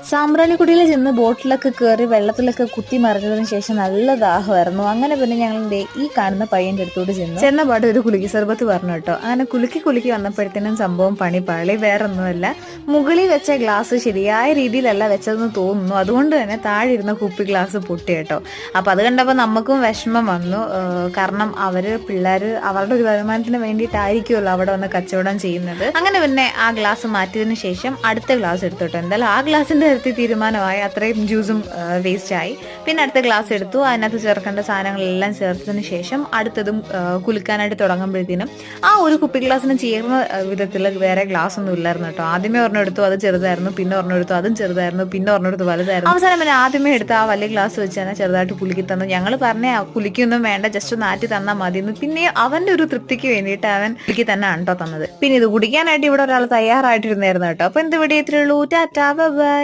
സാമ്പ്രാണിക്കുടിയിൽ ചെന്ന് ബോട്ടിലൊക്കെ കയറി വെള്ളത്തിലൊക്കെ കുത്തി മറിഞ്ഞതിന് ശേഷം നല്ല ദാഹമായിരുന്നു. അങ്ങനെ പിന്നെ ഞങ്ങളുടെ ഈ കാണുന്ന പയ്യന്റെ അടുത്തോട്ട് ചെന്ന പാട്ട് ഒരു കുലുക്കി സർബത്ത് പറഞ്ഞു കേട്ടോ. അങ്ങനെ കുലുക്കി കുലുക്കി വന്നപ്പോഴത്തേനും സംഭവം പണി പാളി. വേറൊന്നുമല്ല, മുകളിൽ വെച്ച ഗ്ലാസ് ശരിയായ രീതിയിലല്ല വെച്ചതെന്ന് തോന്നുന്നു. അതുകൊണ്ട് തന്നെ താഴെ ഇരുന്ന കുപ്പി ഗ്ലാസ് പൊട്ടി കേട്ടോ. അപ്പൊ അത് കണ്ടപ്പോൾ നമുക്കും വിഷമം വന്നു. കാരണം പിള്ളേര് അവരുടെ ഒരു വരുമാനത്തിന് വേണ്ടിയിട്ടായിരിക്കുമല്ലോ അവിടെ വന്ന് കച്ചവടം ചെയ്യുന്നത്. അങ്ങനെ പിന്നെ ആ ഗ്ലാസ് മാറ്റിയതിനു ശേഷം അടുത്ത ഗ്ലാസ് എടുത്തോട്ടോ. എന്തായാലും ആ ഗ്ലാസിന്റെ കാര്യത്തിൽ തീരുമാനമായി. അത്രയും ജ്യൂസും വേസ്റ്റ് ആയി. പിന്നെ അടുത്ത ഗ്ലാസ് എടുത്തു. അതിനകത്ത് ചേർക്കേണ്ട സാധനങ്ങളെല്ലാം ചേർത്തതിന് ശേഷം അടുത്തതും കുലുക്കാനായിട്ട് തുടങ്ങുമ്പോഴത്തേനും ആ ഒരു കുപ്പി ഗ്ലാസ്സിന് ചേർന്ന വിധത്തിൽ വേറെ ഗ്ലാസ് ഒന്നും ഇല്ലായിരുന്നു കേട്ടോ. ആദ്യമേ ഒരെണ്ണം എടുത്തു, അത് ചെറുതായിരുന്നു. പിന്നെ ഒരെണ്ണം എടുത്തു, അതും ചെറുതായിരുന്നു. പിന്നെ ഒരെണ്ണം എടുത്തു, വലുതായിരുന്നു. അവസാനം പിന്നെ ആദ്യമേ എടുത്ത് ആ വലിയ ഗ്ലാസ് വെച്ച് തന്നെ ചെറുതായിട്ട് കുലുക്കി തന്നു. ഞങ്ങൾ പറഞ്ഞ കുലുക്കിയൊന്നും വേണ്ട, ജസ്റ്റ് ഒന്ന് ആറ്റി തന്നാൽ മതി എന്ന്. പിന്നെ അവന്റെ ഒരു തൃപ്തിക്ക് വേണ്ടിയിട്ട് അവൻ കുലുക്കി തന്നെ ആണ് കേട്ടോ തന്നത്. പിന്നെ ഇത് കുടിക്കാനായിട്ട് ഇവിടെ ഒരാൾ തയ്യാറായിട്ടിരുന്നായിരുന്നു കേട്ടോ. അപ്പൊ എന്ത് ഇവിടെ ഇത്രയുള്ളൂ. Tata by.